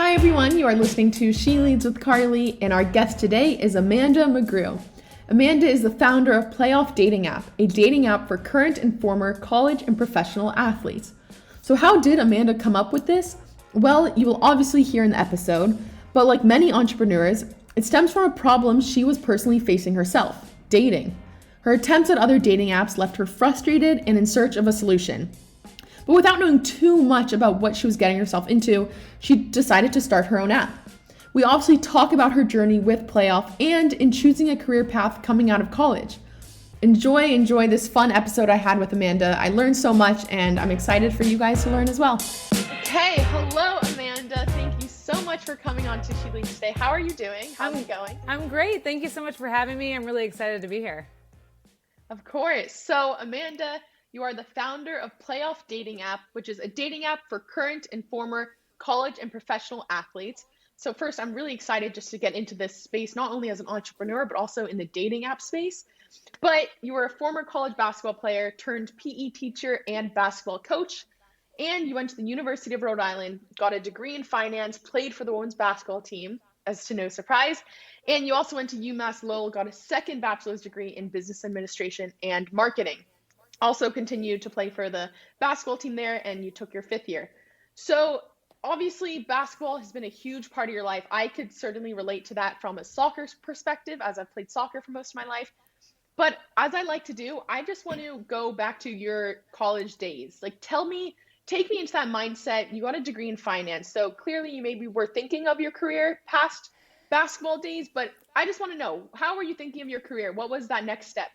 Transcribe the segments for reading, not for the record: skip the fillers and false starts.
Hi everyone, you are listening to She Leads with Carly, and our guest today is Amanda McGrew. Amanda is the founder of Playoff Dating App, a dating app for current and former college and professional athletes. So how did Amanda come up with this? Well, you will obviously hear in the episode, but like many entrepreneurs, it stems from a problem she was personally facing herself, dating. Her attempts at other dating apps left her frustrated and in search of a solution. But without knowing too much about what she was getting herself into, she decided to start her own app. We obviously talk about her journey with Playoff and in choosing a career path coming out of college. Enjoy this fun episode I had with Amanda. I learned so much and I'm excited for you guys to learn as well. Okay, hello Amanda. Thank you so much for coming on to She Leads today. How are you doing? How's it going? I'm great. Thank you so much for having me. I'm really excited to be here. Of course. So Amanda, you are the founder of Playoff Dating App, which is a dating app for current and former college and professional athletes. So first, I'm really excited just to get into this space, not only as an entrepreneur, but also in the dating app space. But you were a former college basketball player turned PE teacher and basketball coach. And you went to the University of Rhode Island, got a degree in finance, played for the women's basketball team, as to no surprise. And you also went to UMass Lowell, got a second bachelor's degree in business administration and marketing. Also continued to play for the basketball team there, and you took your fifth year. So obviously basketball has been a huge part of your life. I could certainly relate to that from a soccer perspective, as I've played soccer for most of my life. But as I like to do, I just want to go back to your college days. Like take me into that mindset. You got a degree in finance. So clearly you maybe were thinking of your career past basketball days, but I just want to know, how were you thinking of your career? What was that next step?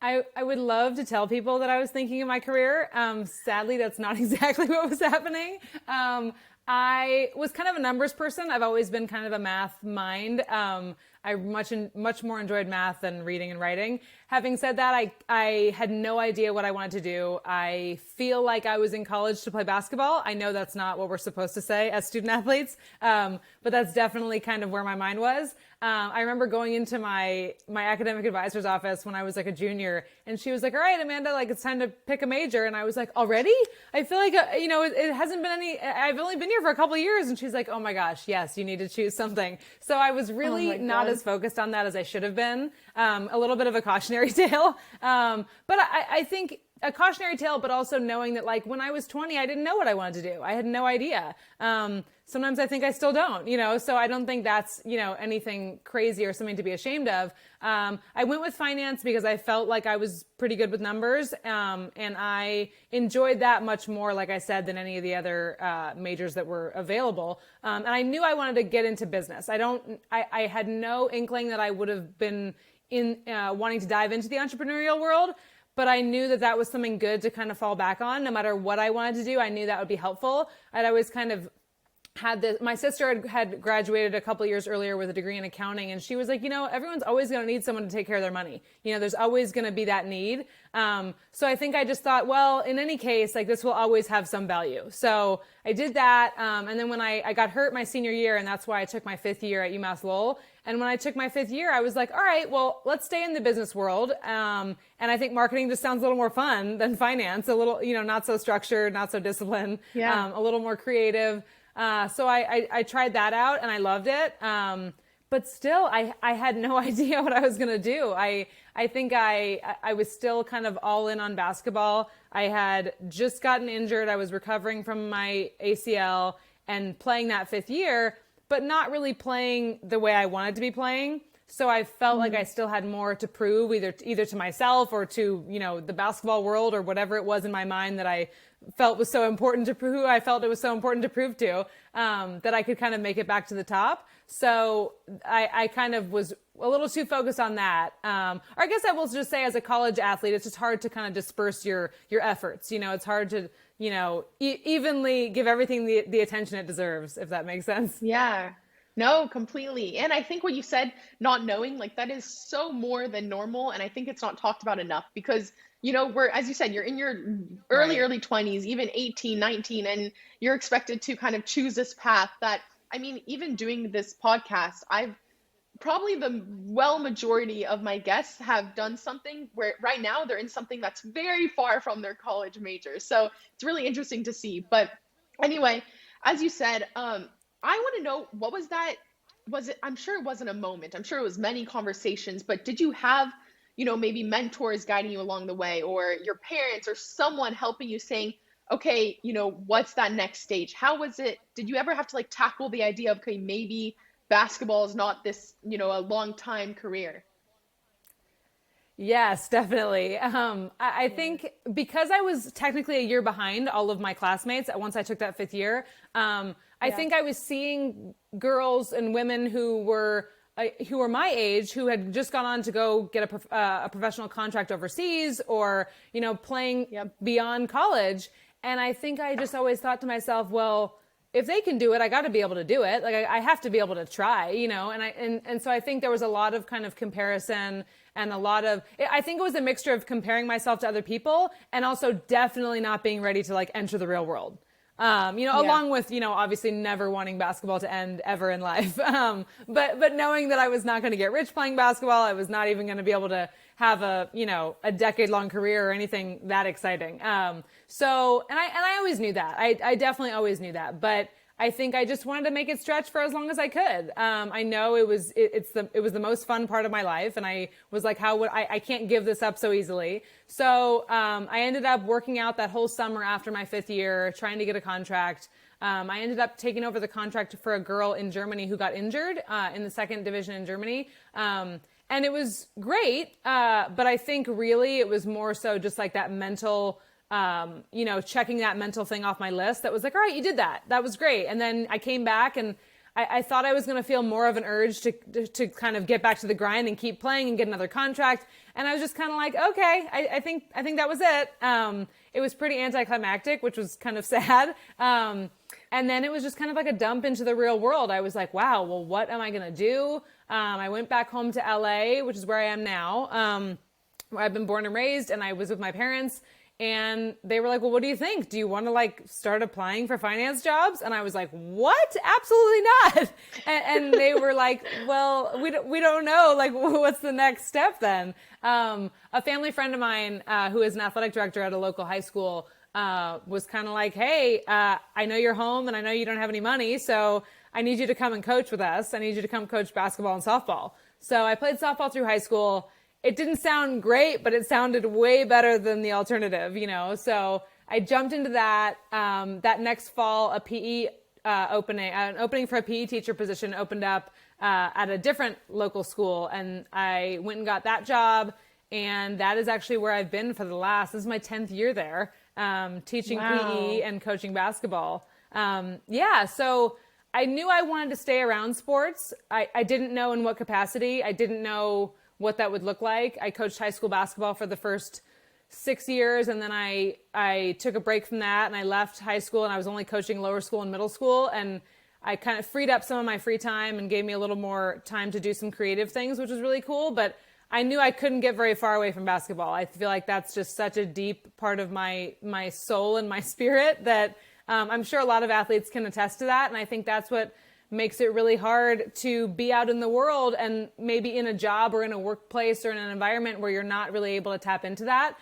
I would love to tell people that I was thinking of my career. Sadly, that's not exactly what was happening. I was kind of a numbers person. I've always been kind of a math mind. I much more enjoyed math than reading and writing. Having said that, I had no idea what I wanted to do. I feel like I was in college to play basketball. I know that's not what we're supposed to say as student athletes, but that's definitely kind of where my mind was. I remember going into my academic advisor's office when I was like a junior, and she was like, all right, Amanda, like it's time to pick a major. And I was like, already? I feel like, it hasn't been I've only been here for a couple of years. And she's like, oh my gosh, yes, you need to choose something. So I was really not as focused on that as I should have been. A little bit of a cautionary tale. But I think a cautionary tale, but also knowing that like when I was 20, I didn't know what I wanted to do. I had no idea. Sometimes I think I still don't, so I don't think that's, anything crazy or something to be ashamed of. I went with finance because I felt like I was pretty good with numbers. And I enjoyed that much more, like I said, than any of the other majors that were available. And I knew I wanted to get into business. I had no inkling that I would have been wanting to dive into the entrepreneurial world. But I knew that was something good to kind of fall back on. No matter what I wanted to do, I knew that would be helpful. I'd always kind of had this. My sister had graduated a couple of years earlier with a degree in accounting, and she was like, everyone's always going to need someone to take care of their money. There's always going to be that need. So I think I just thought, well, in any case, like this will always have some value. So I did that. And then when I got hurt my senior year, and that's why I took my fifth year at UMass Lowell. And when I took my fifth year, I was like, all right, well, let's stay in the business world. And I think marketing just sounds a little more fun than finance, a little, not so structured, not so disciplined, a little more creative. So I tried that out and I loved it. But still, I had no idea what I was going to do. I think I was still kind of all in on basketball. I had just gotten injured. I was recovering from my ACL and playing that fifth year, but not really playing the way I wanted to be playing. So I felt like I still had more to prove, either to myself or to, the basketball world or whatever it was in my mind that I felt was so important to prove, who I felt it was so important to prove to, that I could kind of make it back to the top. So I kind of was a little too focused on that. Or I guess I will just say as a college athlete, it's just hard to kind of disperse your efforts. It's hard to, evenly give everything the attention it deserves, if that makes sense. Yeah. No, completely. And I think what you said, not knowing, like that is so more than normal. And I think it's not talked about enough because, as you said, you're in your early 20s, even 18, 19, and you're expected to kind of choose this path that, even doing this podcast, I've probably the majority of my guests have done something where right now they're in something that's very far from their college major. So it's really interesting to see. But anyway, as you said, I want to know what was that? Was it? I'm sure it wasn't a moment. I'm sure it was many conversations, but did you have, maybe mentors guiding you along the way, or your parents, or someone helping you saying, okay, what's that next stage? How was it? Did you ever have to like tackle the idea of, okay, maybe basketball is not this, a long time career? Yes, definitely. I Yeah. think because I was technically a year behind all of my classmates once I took that fifth year, I Yeah. think I was seeing girls and women who were my age who had just gone on to go get a professional contract overseas or playing Yep. beyond college, and I think I just always thought to myself, well, if they can do it, I got to be able to do it. Like I have to be able to try, and so I think there was a lot of kind of comparison and a lot of, I think it was a mixture of comparing myself to other people and also definitely not being ready to like enter the real world. Yeah. Along with, obviously never wanting basketball to end ever in life. But knowing that I was not going to get rich playing basketball, I was not even going to be able to have a decade long career or anything that exciting. And I always knew that. I definitely always knew that. But I think I just wanted to make it stretch for as long as I could. I know it was the most fun part of my life, and I was like, how would I can't give this up so easily. So I ended up working out that whole summer after my fifth year, trying to get a contract. I ended up taking over the contract for a girl in Germany who got injured in the second division in Germany. And it was great, but I think really it was more so just like that mental checking that mental thing off my list that was like, all right, you did that. That was great. And then I came back and I thought I was going to feel more of an urge to kind of get back to the grind and keep playing and get another contract. And I was just kind of like, okay, I think that was it. It was pretty anticlimactic, which was kind of sad. And then it was just kind of like a dump into the real world. I was like, wow, well, what am I going to do? I went back home to LA, which is where I am now, where I've been born and raised, and I was with my parents. And they were like, well, what do you think? Do you want to like start applying for finance jobs? And I was like, what? Absolutely not. And they were like, well, we don't know. Like, what's the next step then? A family friend of mine, who is an athletic director at a local high school, was kind of like, hey, I know you're home and I know you don't have any money. So I need you to come and coach with us. I need you to come coach basketball and softball. So I played softball through high school. It didn't sound great, but it sounded way better than the alternative, So I jumped into that. That next fall, a PE an opening for a PE teacher position opened up at a different local school, and I went and got that job. And that is actually where I've been for this is my 10th year there, teaching PE Wow. and coaching basketball. So I knew I wanted to stay around sports. I didn't know in what capacity. I didn't know what that would look like. I coached high school basketball for the first 6 years, and then I took a break from that, and I left high school, and I was only coaching lower school and middle school, and I kind of freed up some of my free time and gave me a little more time to do some creative things, which was really cool. But I knew I couldn't get very far away from basketball. I feel like that's just such a deep part of my soul and my spirit that I'm sure a lot of athletes can attest to that, and I think that's what makes it really hard to be out in the world and maybe in a job or in a workplace or in an environment where you're not really able to tap into that,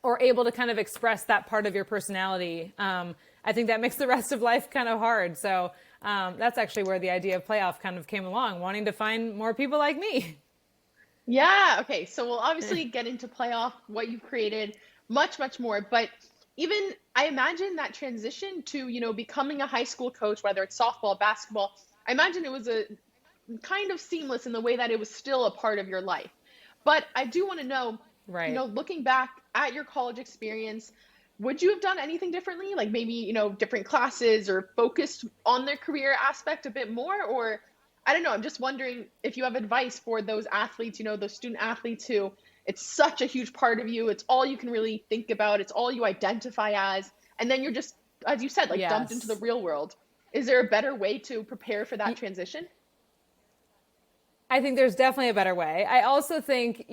or able to kind of express that part of your personality. I think that makes the rest of life kind of hard. So that's actually where the idea of playoff kind of came along, wanting to find more people like me. Yeah, okay. So we'll obviously get into playoff, what you've created, much, much more. But even I imagine that transition to, becoming a high school coach, whether it's softball, basketball, I imagine it was a kind of seamless in the way that it was still a part of your life. But I do want to know, Right. looking back at your college experience, would you have done anything differently? Like maybe, different classes or focused on their career aspect a bit more? Or I don't know. I'm just wondering if you have advice for those athletes, those student athletes who it's such a huge part of you. It's all you can really think about. It's all you identify as. And then you're just, as you said, like dumped into the Yes. real world. Is there a better way to prepare for that transition? I think there's definitely a better way. I also think,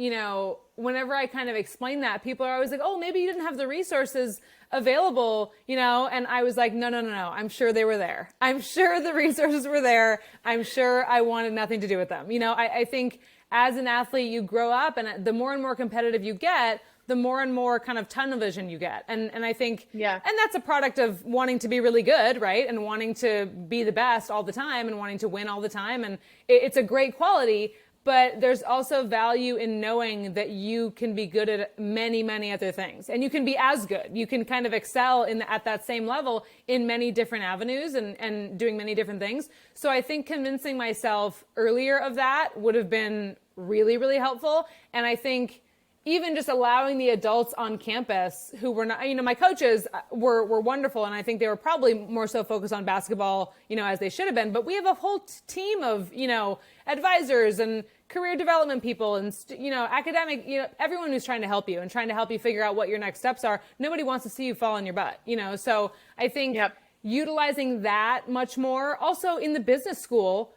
whenever I kind of explain that, people are always like, oh, maybe you didn't have the resources available, and I was like, no, no, no, no. I'm sure they were there. I'm sure the resources were there. I'm sure I wanted nothing to do with them. I think as an athlete, you grow up, and the more and more competitive you get, the more and more kind of tunnel vision you get. And I think, Yeah. and that's a product of wanting to be really good, right? And wanting to be the best all the time and wanting to win all the time. And it's a great quality, but there's also value in knowing that you can be good at many, many other things, and you can be as good. You can kind of excel at that same level in many different avenues and doing many different things. So I think convincing myself earlier of that would have been really, really helpful. And I think even just allowing the adults on campus who were not, my coaches were wonderful. And I think they were probably more so focused on basketball, as they should have been. But we have a whole team of, advisors and career development people and, academic, everyone who's trying to help you and trying to help you figure out what your next steps are. Nobody wants to see you fall on your butt, So I think utilizing that much more. Also in the business school,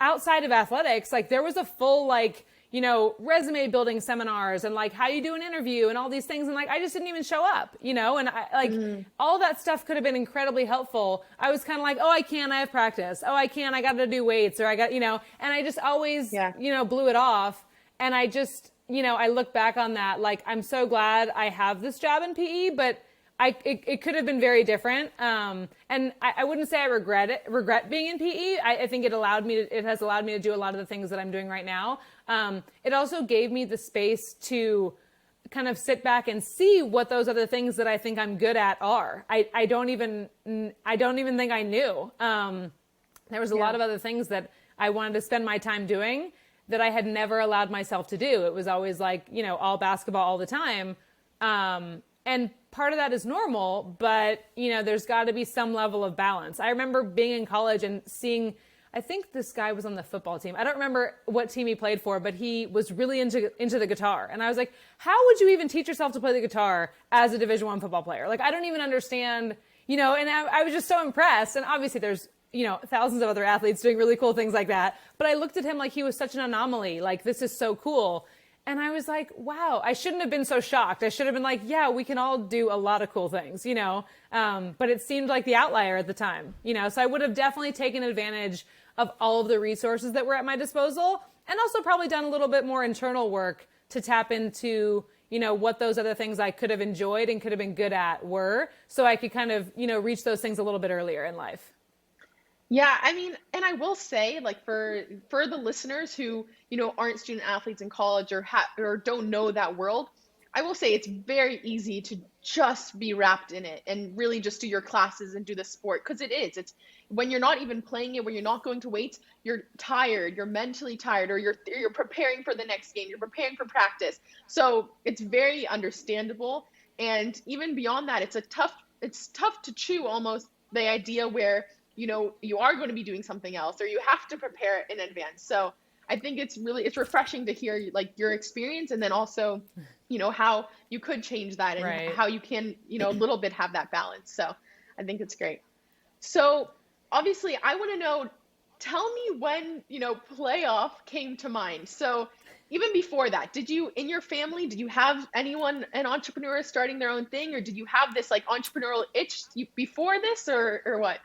outside of athletics, there was a full, resume building seminars and how you do an interview and all these things. And I just didn't even show up, and I all that stuff could have been incredibly helpful. I was kind of oh, I can't, I have practice. Oh, I can't, I got to do weights, or I got, and I just always, blew it off. And I just, I look back on that, I'm so glad I have this job in PE, but it could have been very different. And I wouldn't say I regret being in PE. I think it has allowed me to do a lot of the things that I'm doing right now. It also gave me the space to kind of sit back and see what those other things that I think I'm good at are. I don't even think I knew. There was a lot of other things that I wanted to spend my time doing that I had never allowed myself to do. It was always all basketball all the time. And part of that is normal, but there's got to be some level of balance. I remember being in college and seeing, I think this guy was on the football team. I don't remember what team he played for, but he was really into the guitar. And I was like, how would you even teach yourself to play the guitar as a Division I football player? I don't even understand, and I was just so impressed. And obviously there's, thousands of other athletes doing really cool things like that. But I looked at him like he was such an anomaly. This is so cool. And I was like, wow, I shouldn't have been so shocked. I should have been yeah, we can all do a lot of cool things, but it seemed like the outlier at the time, so I would have definitely taken advantage of all of the resources that were at my disposal, and also probably done a little bit more internal work to tap into, what those other things I could have enjoyed and could have been good at were, so I could kind of, reach those things a little bit earlier in life. Yeah, I mean, and I will say, for the listeners who, aren't student athletes in college or don't know that world, I will say it's very easy to just be wrapped in it and really just do your classes and do the sport, because it's when you're not even playing it, when you're not going to weights, you're tired, you're mentally tired, or you're preparing for the next game, you're preparing for practice. So it's very understandable. And even beyond that, it's tough to chew almost the idea where you are going to be doing something else, or you have to prepare in advance. So I think it's refreshing to hear your experience, and then also, how you could change that, and how you can, a little bit have that balance. So I think it's great. So obviously I want to know, tell me when, playoff came to mind. So even before that, in your family, did you have anyone, an entrepreneur starting their own thing, or did you have this entrepreneurial itch before this, or what?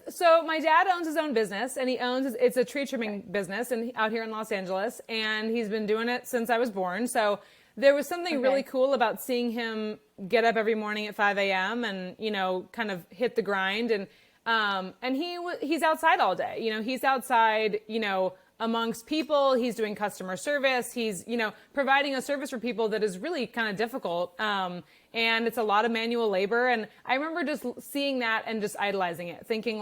So my dad owns his own business, and it's a tree trimming business out here in Los Angeles, and he's been doing it since I was born. So there was something really cool about seeing him get up every morning at 5 a.m. and, kind of hit the grind. And he's outside all day. He's outside, amongst people. He's doing customer service. He's, providing a service for people that is really kind of difficult. And it's a lot of manual labor. And I remember just seeing that and just idolizing it, thinking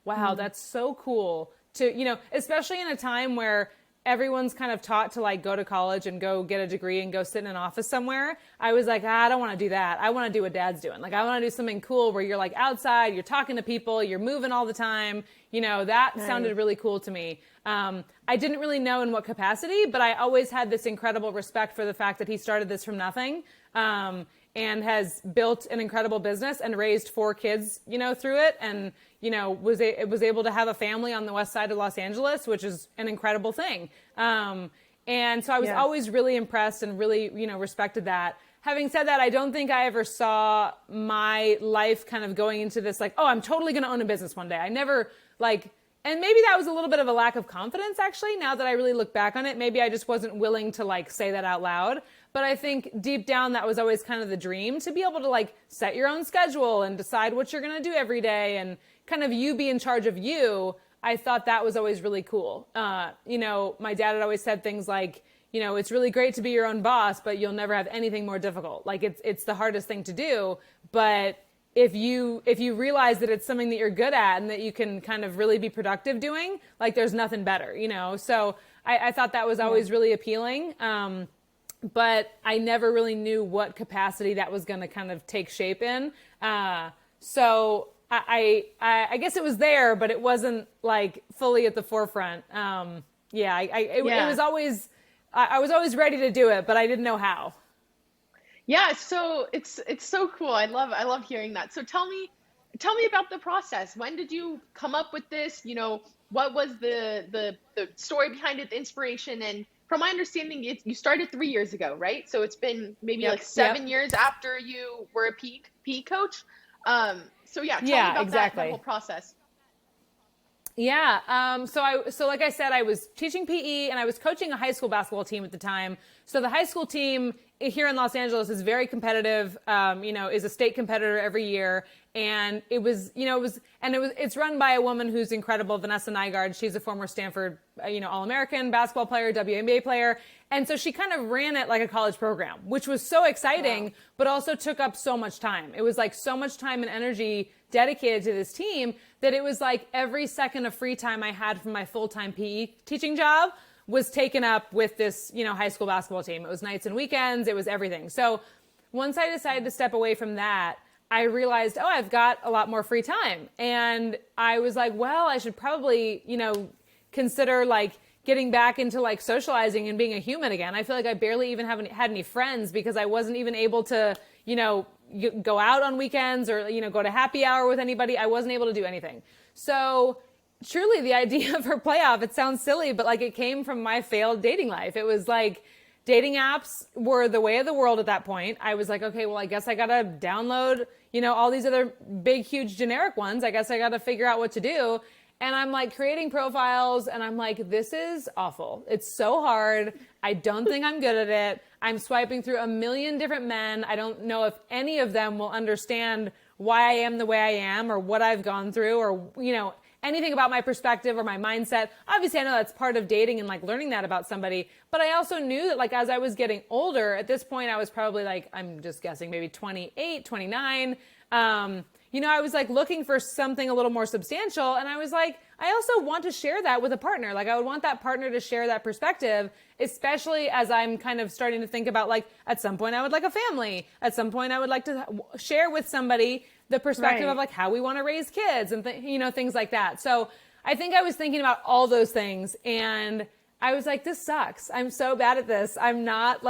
wow, that's so cool to, especially in a time where everyone's kind of taught to go to college and go get a degree and go sit in an office somewhere. I was I don't want to do that. I want to do what dad's doing. I want to do something cool where you're outside, you're talking to people, you're moving all the time. That sounded really cool to me. I didn't really know in what capacity, but I always had this incredible respect for the fact that he started this from nothing. And has built an incredible business and raised 4 kids, through it. And, was able to have a family on the west side of Los Angeles, which is an incredible thing. And so I was always really impressed and really, respected that. Having said that, I don't think I ever saw my life kind of going into this oh, I'm totally going to own a business one day. I never and maybe that was a little bit of a lack of confidence, actually, now that I really look back on it. Maybe I just wasn't willing to like say that out loud. But I think deep down, that was always kind of the dream, to be able to like set your own schedule and decide what you're going to do every day and kind of you be in charge of you. I thought that was always really cool. My dad had always said things like, it's really great to be your own boss, but you'll never have anything more difficult. Like it's the hardest thing to do. But if you realize that it's something that you're good at and that you can kind of really be productive doing, like there's nothing better, So I thought that was always really appealing. But I never really knew what capacity that was going to kind of take shape in. So I guess it was there, but it wasn't like fully at the forefront. It was always, I was always ready to do it, but I didn't know how. Yeah, so it's so cool. I love hearing that. So tell me about the process. When did you come up with this? What was the story behind it, the inspiration? And from my understanding, you started 3 years ago, right? So it's been maybe Yep. like Yep. 7 years after you were a PE coach. So yeah, tell me Yeah, about that whole exactly. process. Yeah. So like I said, I was teaching PE and I was coaching a high school basketball team at the time. So the high school team here in Los Angeles is very competitive. Is a state competitor every year. And it's run by a woman who's incredible, Vanessa Nygaard. She's a former Stanford, All-American basketball player, WNBA player. And so she kind of ran it like a college program, which was so exciting, Wow. but also took up so much time. It was like so much time and energy dedicated to this team that it was like every second of free time I had from my full-time PE teaching job was taken up with this, high school basketball team. It was nights and weekends. It was everything. So once I decided to step away from that, I realized, I've got a lot more free time. And I was like, well, I should probably, consider like getting back into like socializing and being a human again. I feel like I barely even had any friends because I wasn't even able to, go out on weekends or, go to happy hour with anybody. I wasn't able to do anything. So truly the idea for Playoff, it sounds silly, but like it came from my failed dating life. It was like dating apps were the way of the world at that point. I was like, okay, well, I guess I got to download, all these other big, huge generic ones. I guess I got to figure out what to do. And I'm like creating profiles and I'm like, this is awful. It's so hard. I don't think I'm good at it. I'm swiping through a million different men. I don't know if any of them will understand why I am the way I am or what I've gone through or, anything about my perspective or my mindset. Obviously, I know that's part of dating and like learning that about somebody. But I also knew that like as I was getting older, at this point, I was probably like, I'm just guessing, maybe 28, 29. I was like looking for something a little more substantial. And I was like, I also want to share that with a partner. Like I would want that partner to share that perspective, especially as I'm kind of starting to think about like at some point I would like a family. At some point I would like to share with somebody the perspective Right. of like how we want to raise kids and things like that. So I think I was thinking about all those things and I was like, this sucks. I'm so bad at this. I'm not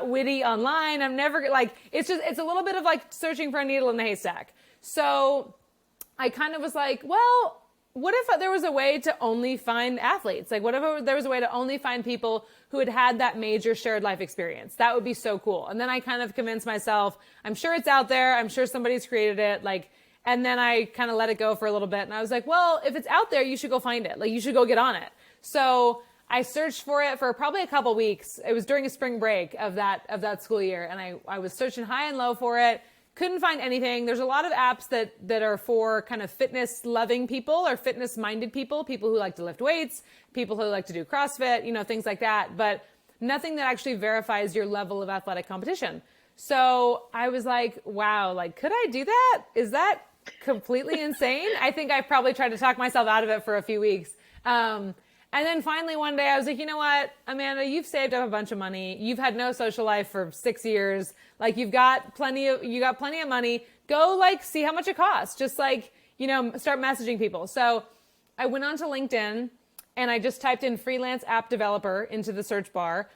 witty online. I'm never like, it's a little bit of like searching for a needle in a haystack. So I kind of was like, well, what if there was a way to only find athletes? Like, what if there was a way to only find people who had had that major shared life experience? That would be so cool. And then I kind of convinced myself, I'm sure it's out there. I'm sure somebody's created it. Like, and then I kind of let it go for a little bit. And I was like, well, if it's out there, you should go find it. Like, you should go get on it. So I searched for it for probably a couple weeks. It was during a spring break of that school year. And I was searching high and low for it. Couldn't find anything. There's a lot of apps that are for kind of fitness loving people or fitness minded people who like to lift weights, people who like to do CrossFit, things like that, but nothing that actually verifies your level of athletic competition. So I was like, wow, like, could I do that? Is that completely insane? I think I probably tried to talk myself out of it for a few weeks. And then finally one day I was like, you know what, Amanda, you've saved up a bunch of money. You've had no social life for 6 years. Like you got plenty of money. Go like see how much it costs. Just like, start messaging people. So I went onto LinkedIn and I just typed in freelance app developer into the search bar.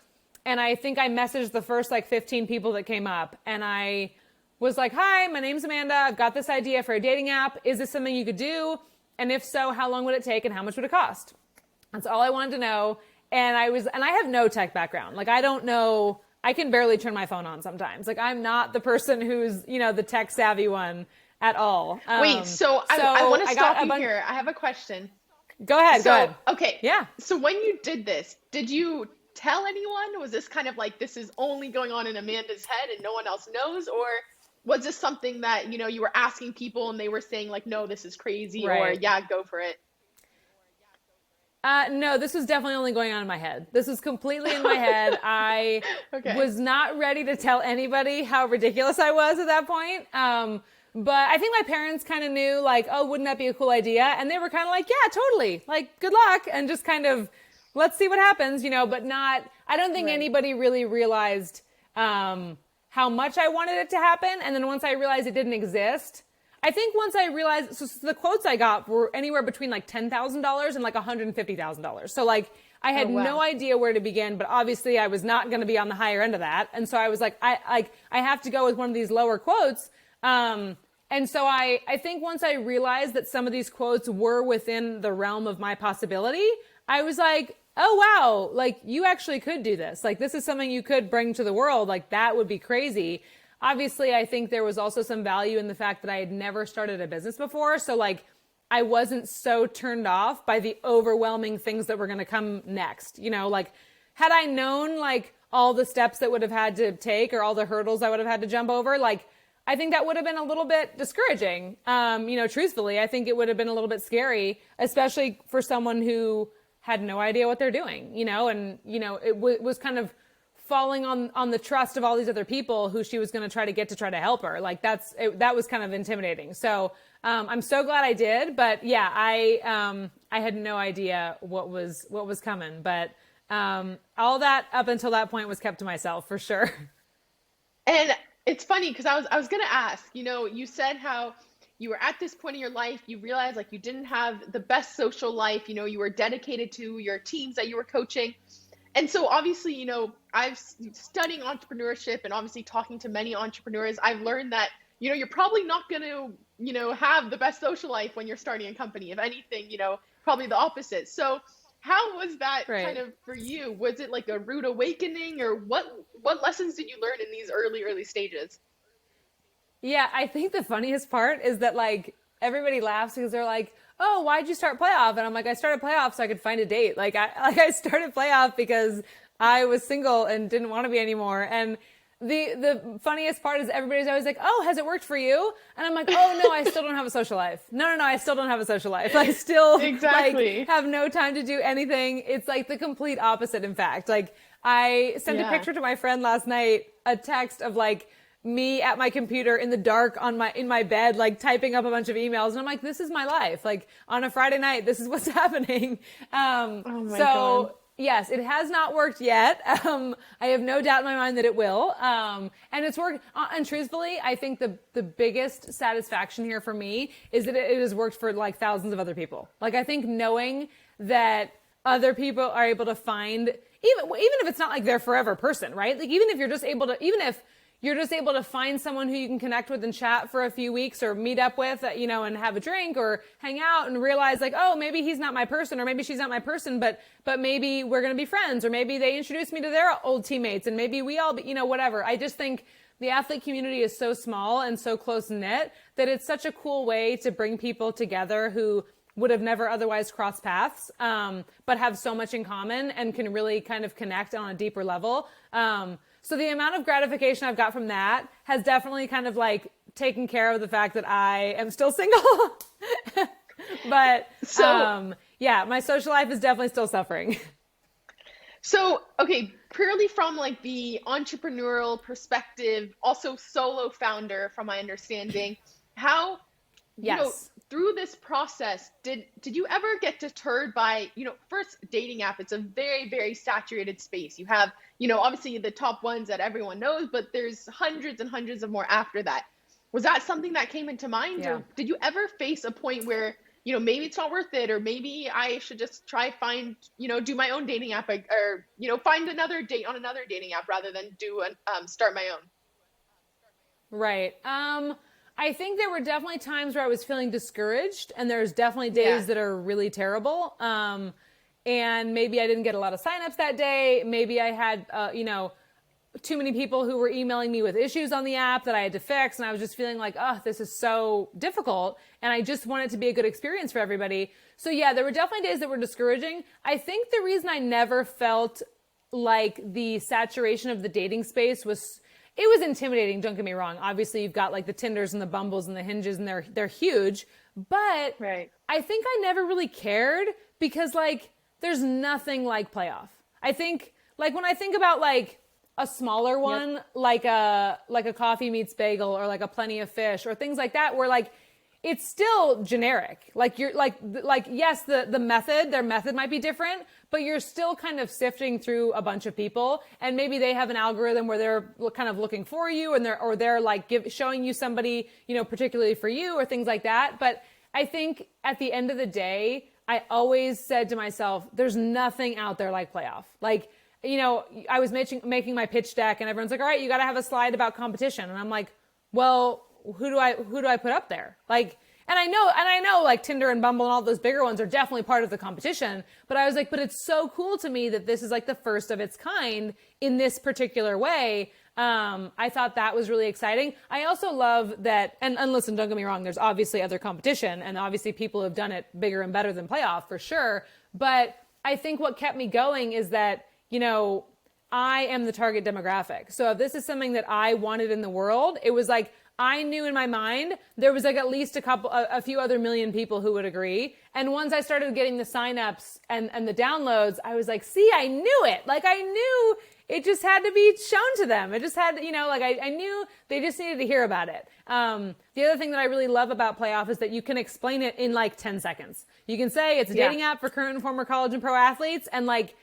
And I think I messaged the first like 15 people that came up. And I was like, hi, my name's Amanda. I've got this idea for a dating app. Is this something you could do? And if so, how long would it take and how much would it cost? That's all I wanted to know. And I have no tech background. Like, I don't know, I can barely turn my phone on sometimes. Like, I'm not the person who's, the tech savvy one at all. Wait, so I want to stop you here. I have a question. Go ahead. Go So, ahead. okay. Yeah. So when you did this, did you tell anyone? Was this kind of like this is only going on in Amanda's head and no one else knows? Or was this something that, you were asking people and they were saying like, no, this is crazy, or Right. yeah, go for it? No, this was definitely only going on in my head. This was completely in my head. I Okay. was not ready to tell anybody how ridiculous I was at that point. But I think my parents kind of knew, like, oh, wouldn't that be a cool idea? And they were kind of like, yeah, totally. Like, good luck. And just kind of, let's see what happens, but not, I don't think Right. anybody really realized how much I wanted it to happen. And then once I realized it didn't exist, I think once I realized, so the quotes I got were anywhere between like $10,000 and like $150,000. So like I Oh, had no wow. idea where to begin, but obviously I was not going to be on the higher end of that. And so I was like, I have to go with one of these lower quotes. And so I think once I realized that some of these quotes were within the realm of my possibility, I was like, oh wow, like you actually could do this. Like this is something you could bring to the world. Like that would be crazy. Obviously, I think there was also some value in the fact that I had never started a business before. So like I wasn't so turned off by the overwhelming things that were going to come next. Like had I known like all the steps that would have had to take or all the hurdles I would have had to jump over, like I think that would have been a little bit discouraging. Truthfully, I think it would have been a little bit scary, especially for someone who had no idea what they're doing, and, was kind of falling on the trust of all these other people who she was going to try to help her. Like that was kind of intimidating. So, I'm so glad I did, but yeah, I had no idea what was coming, but, all that up until that point was kept to myself for sure. And it's funny because I was gonna ask, you said how you were at this point in your life, you realized like you didn't have the best social life, you were dedicated to your teams that you were coaching. And so obviously, I've studying entrepreneurship and obviously talking to many entrepreneurs, I've learned that, you're probably not going to, have the best social life when you're starting a company. If anything, probably the opposite. So how was that kind Right. of for you? Was it like a rude awakening, or what lessons did you learn in these early stages? Yeah, I think the funniest part is that like everybody laughs because they're like, "Oh, why'd you start playoff?" And I'm like, "I started playoff so I could find a date." I started playoff because I was single and didn't want to be anymore. And the funniest part is everybody's always like, "Oh, has it worked for you?" And I'm like, "Oh no, I still don't have a social life. No, I still don't have a social life. I still like Exactly. have no time to do anything." It's like the complete opposite, in fact. Like I sent a Yeah. picture to my friend last night, a text of like me at my computer in the dark in my bed, like typing up a bunch of emails. And I'm like, this is my life. Like on a Friday night, this is what's happening. Oh my God. So yes, it has not worked yet. I have no doubt in my mind that it will. And it's worked. And truthfully, I think the biggest satisfaction here for me is that it has worked for like thousands of other people. Like I think knowing that other people are able to find, even if it's not like their forever person, right? Like even if you're just able to find someone who you can connect with and chat for a few weeks or meet up with, and have a drink or hang out and realize like, oh, maybe he's not my person or maybe she's not my person, but maybe we're going to be friends, or maybe they introduce me to their old teammates and maybe we all, whatever. I just think the athlete community is so small and so close knit that it's such a cool way to bring people together who would have never otherwise crossed paths, but have so much in common and can really kind of connect on a deeper level. So the amount of gratification I've got from that has definitely kind of like taken care of the fact that I am still single. But So yeah, my social life is definitely still suffering. So, okay, purely from like the entrepreneurial perspective, also solo founder, from my understanding, how, you know, Yes. through this process, did you ever get deterred by, first dating app, it's a very, very saturated space. You have, obviously the top ones that everyone knows, but there's hundreds and hundreds of more after that. Was that something that came into mind, Yeah. or did you ever face a point where maybe it's not worth it, or maybe I should just try find, do my own dating app, or, find another date on another dating app rather than start my own? Right. I think there were definitely times where I was feeling discouraged, and there's definitely Yeah. days that are really terrible. And maybe I didn't get a lot of signups that day. Maybe I had, too many people who were emailing me with issues on the app that I had to fix. And I was just feeling like, oh, this is so difficult. And I just want it to be a good experience for everybody. So yeah, there were definitely days that were discouraging. I think the reason I never felt like the saturation of the dating space was, it was intimidating. Don't get me wrong. Obviously you've got like the Tinders and the Bumbles and the Hinges, and they're huge, but Right. I think I never really cared because like there's nothing like Playoff. I think like when I think about like a smaller one, Yep. like a Coffee Meets Bagel or like a Plenty of Fish or things like that, where like it's still generic. Like you're like yes, their method might be different, but you're still kind of sifting through a bunch of people, and maybe they have an algorithm where they're kind of looking for you, and they're like showing you somebody, you know, particularly for you or things like that. But I think at the end of the day, I always said to myself, there's nothing out there like Playoff. Like, you know, I was making my pitch deck, and everyone's like, all right, you got to have a slide about competition. And I'm like, well, who do I put up there? Like, and I know like Tinder and Bumble and all those bigger ones are definitely part of the competition, but I was like, but it's so cool to me that this is like the first of its kind in this particular way. I thought that was really exciting. I also love that, and listen, don't get me wrong, there's obviously other competition, and obviously people have done it bigger and better than Playoff for sure. But I think what kept me going is that, you know, I am the target demographic. So if this is something that I wanted in the world, it was like, I knew in my mind there was like at least a few other million people who would agree. And once I started getting the signups and the downloads, I was like, see, I knew it. Like I knew it just had to be shown to them. It just had, you know, like I knew they just needed to hear about it. The other thing that I really love about Playoff is that you can explain it in like 10 seconds. You can say it's a dating app for current and former college and pro athletes, and like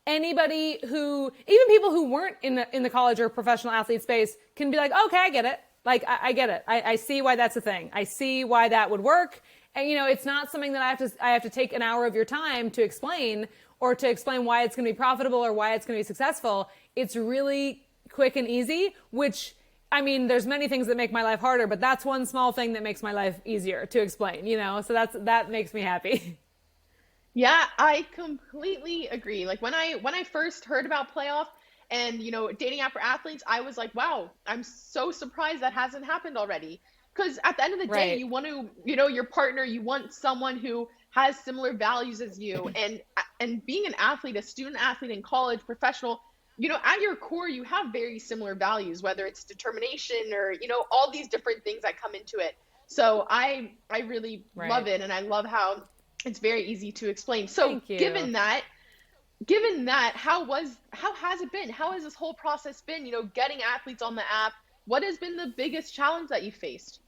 anybody who, even people who weren't in the college or professional athlete space can be like, okay, I get it. Like, I get it. I see why that's a thing. I see why that would work. And, you know, it's not something that I have to take an hour of your time to explain, or to explain why it's going to be profitable or why it's going to be successful. It's really quick and easy, which, I mean, there's many things that make my life harder, but that's one small thing that makes my life easier to explain, you know? So that makes me happy. Yeah, I completely agree. Like when I first heard about Playoff and dating app for athletes, I was like, wow, I'm so surprised that hasn't happened already. Because at the end of the day, Right. you want to, your partner, you want someone who has similar values as you. And being an athlete, a student athlete in college, professional, at your core, you have very similar values, whether it's determination or, all these different things that come into it. So I really love Right. it, and I love how it's very easy to explain. So Thank you. given that, how has it been? How has this whole process been, getting athletes on the app? What has been the biggest challenge that you faced?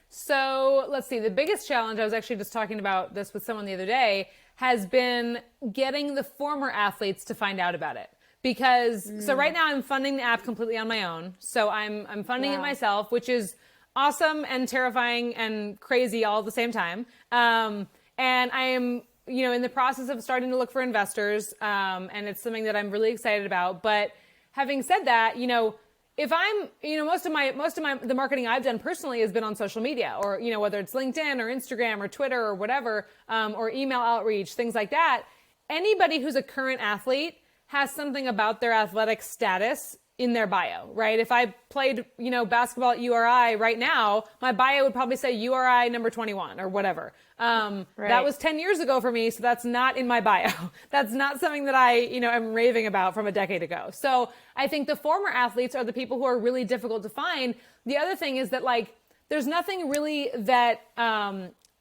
So let's see. The biggest challenge, I was actually just talking about this with someone the other day, has been getting the former athletes to find out about it. Because so right now I'm funding the app completely on my own. So I'm funding it Wow. myself, which is awesome and terrifying and crazy all at the same time. And I am, in the process of starting to look for investors. And it's something that I'm really excited about. But having said that, if I'm, most of the marketing I've done personally has been on social media, or, whether it's LinkedIn or Instagram or Twitter or whatever, or email outreach, things like that. Anybody who's a current athlete has something about their athletic status in their bio, right? If I played, basketball at URI right now, my bio would probably say URI number 21 or whatever. That Right. was 10 years ago for me, so that's not in my bio. That's not something that I, am raving about from a decade ago. So I think the former athletes are the people who are really difficult to find. The other thing is that, like, there's nothing really that,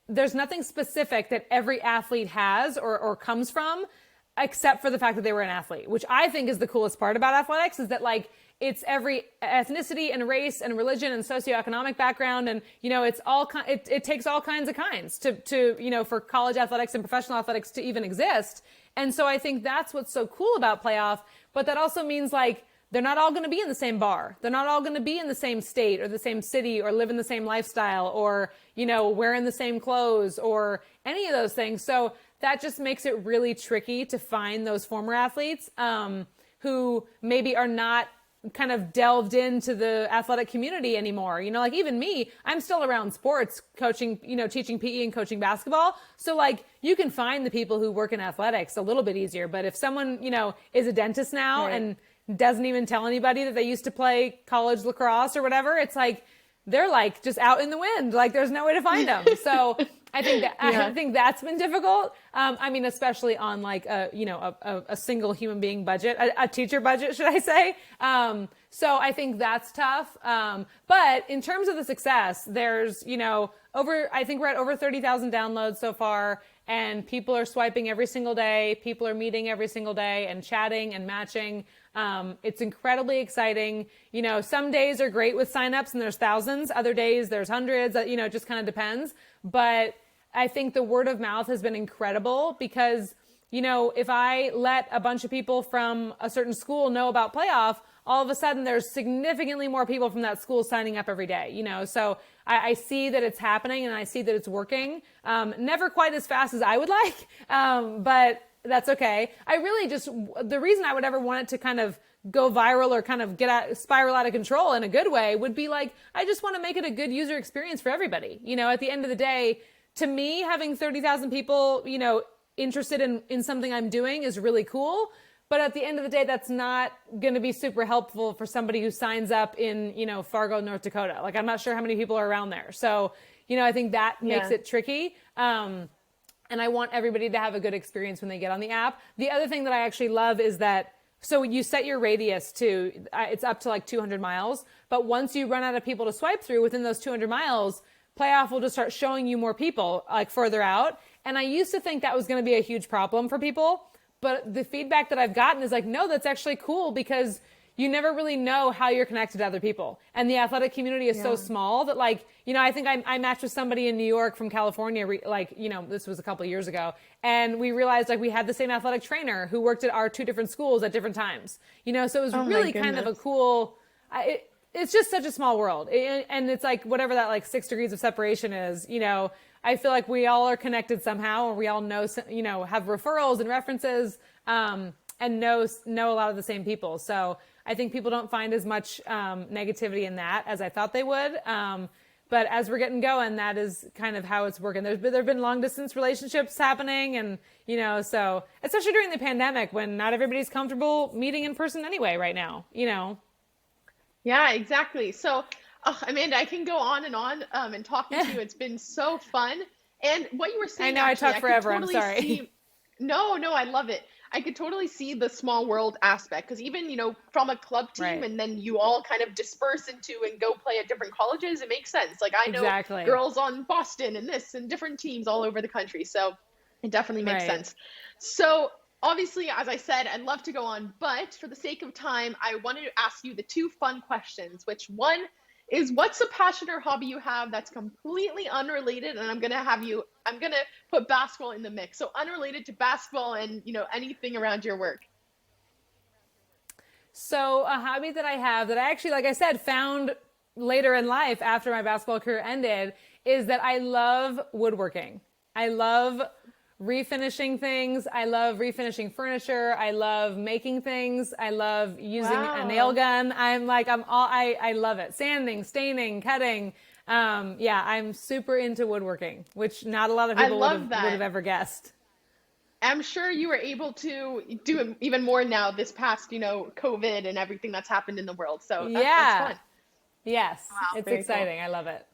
there's nothing specific that every athlete has or comes from, except for the fact that they were an athlete, which I think is the coolest part about athletics, is that, like, it's every ethnicity and race and religion and socioeconomic background. And, it's all, it takes all kinds of kinds to, for college athletics and professional athletics to even exist. And so I think that's what's so cool about Playoff. But that also means, like, they're not all going to be in the same bar. They're not all going to be in the same state or the same city or live in the same lifestyle or, wearing the same clothes or any of those things. So that just makes it really tricky to find those former athletes who maybe are not kind of delved into the athletic community anymore. Like even me, I'm still around sports, coaching, teaching PE and coaching basketball. So, like, you can find the people who work in athletics a little bit easier. But if someone, is a dentist now Right. and doesn't even tell anybody that they used to play college lacrosse or whatever. It's like, they're like just out in the wind. Like there's no way to find them. So I think that, I think that's been difficult. I mean, especially on like a single human being budget, a teacher budget, should I say? So I think that's tough. But in terms of the success, there's, I think we're at over 30,000 downloads so far, and people are swiping every single day. People are meeting every single day and chatting and matching. It's incredibly exciting. Some days are great with signups and there's thousands. Other days there's hundreds. It just kind of depends. But I think the word of mouth has been incredible because, if I let a bunch of people from a certain school know about Playoff, all of a sudden there's significantly more people from that school signing up every day, so I see that it's happening and I see that it's working. Never quite as fast as I would like, but that's okay. I really the reason I would ever want it to kind of go viral or kind of spiral out of control in a good way would be like, I just want to make it a good user experience for everybody. At the end of the day, to me, having 30,000 people, interested in something I'm doing is really cool. But at the end of the day, that's not going to be super helpful for somebody who signs up in, Fargo, North Dakota. Like, I'm not sure how many people are around there. So, I think that makes it tricky. And I want everybody to have a good experience when they get on the app. The other thing that I actually love is that, so you set your radius to, it's up to like 200 miles. But once you run out of people to swipe through within those 200 miles, Playoff will just start showing you more people like further out. And I used to think that was going to be a huge problem for people. But the feedback that I've gotten is like, no, that's actually cool because you never really know how you're connected to other people. And the athletic community is so small that like, I think I matched with somebody in New York from California, this was a couple of years ago. And we realized like we had the same athletic trainer who worked at our two different schools at different times, so it was really kind of a cool, it's just such a small world. And it's like whatever that like 6 degrees of separation is, I feel like we all are connected somehow, or we all know, have referrals and references, and know a lot of the same people. So I think people don't find as much negativity in that as I thought they would. But as we're getting going, that is kind of how it's working. There've been long distance relationships happening, and so especially during the pandemic when not everybody's comfortable meeting in person anyway right now. Yeah, exactly. So, Amanda, I can go on and talking to you. It's been so fun. And what you were saying, I know actually, I talk forever. totally I'm sorry. No, I love it. I could totally see the small world aspect because even, from a club team Right. and then you all kind of disperse into and go play at different colleges, it makes sense. Like I know Exactly. girls on Boston and this and different teams all over the country. So it definitely makes Right. sense. So obviously, as I said, I'd love to go on, but for the sake of time, I wanted to ask you the 2 fun questions, which one is what's a passion or hobby you have that's completely unrelated? And I'm going to put basketball in the mix. So unrelated to basketball and, anything around your work. So a hobby that I have that I actually, like I said, found later in life after my basketball career ended is that I love woodworking. I love refinishing things. I love refinishing furniture. I love making things. I love using a nail gun. I love it. Sanding, staining, cutting. I'm super into woodworking, which not a lot of people would have ever guessed. I'm sure you were able to do even more now this past, COVID and everything that's happened in the world. So that's fun. Yes. Wow, it's very exciting. cool. I love it.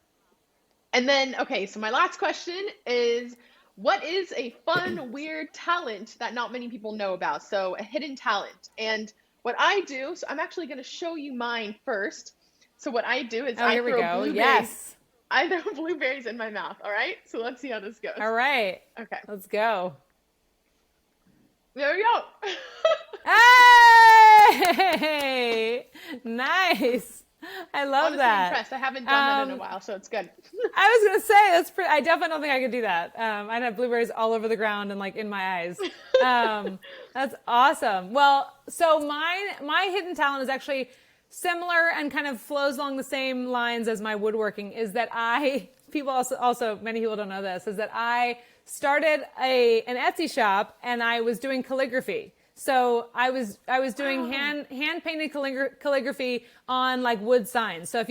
And then, okay, so my last question is, what is a fun, weird talent that not many people know about? So a hidden talent. And what I do, so I'm actually going to show you mine first. So what I do is I here we throw go. blueberries. Yes. I throw blueberries in my mouth. All right. So let's see how this goes. All right. Okay. Let's go. There we go. Hey! Nice. I love Honestly that. impressed. I haven't done that in a while, so it's good. I was gonna say I definitely don't think I could do that. I'd have blueberries all over the ground and like in my eyes. That's awesome. Well, so my hidden talent is actually similar and kind of flows along the same lines as my woodworking. Is that many people don't know this, is that I started an Etsy shop and I was doing calligraphy. So I was doing hand painted calligraphy on like wood signs. So if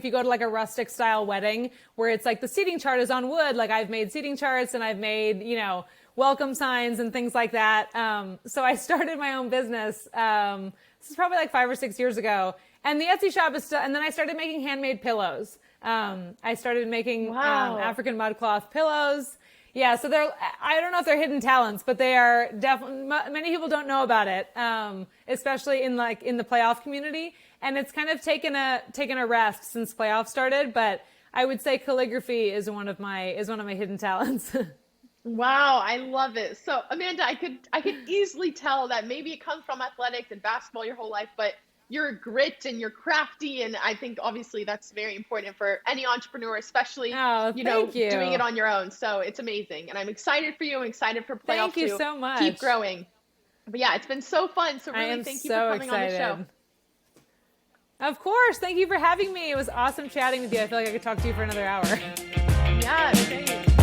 you go to like a rustic style wedding where it's like the seating chart is on wood, like I've made seating charts and I've made, welcome signs and things like that. So I started my own business, This is probably like 5 or 6 years ago. And the Etsy shop is still, and then I started making handmade pillows. I started making Wow. African mudcloth pillows. Yeah, so I don't know if they're hidden talents, but they are definitely, many people don't know about it, especially in the playoff community. And it's kind of taken a rest since playoff started, but I would say calligraphy is one of my hidden talents. Wow, I love it. So, Amanda, I could easily tell that maybe it comes from athletics and basketball your whole life, but you're grit and you're crafty, and I think obviously that's very important for any entrepreneur, especially Oh, thank doing it you. on your own. So it's amazing, and I'm excited for you. I'm excited for playoff Thank you to so keep much. growing. But yeah, it's been so fun. So I really, am thank you for so coming on the show. excited. Of course. Thank you for having me. It was awesome chatting with you. I feel like I could talk to you for another hour. Yeah, great.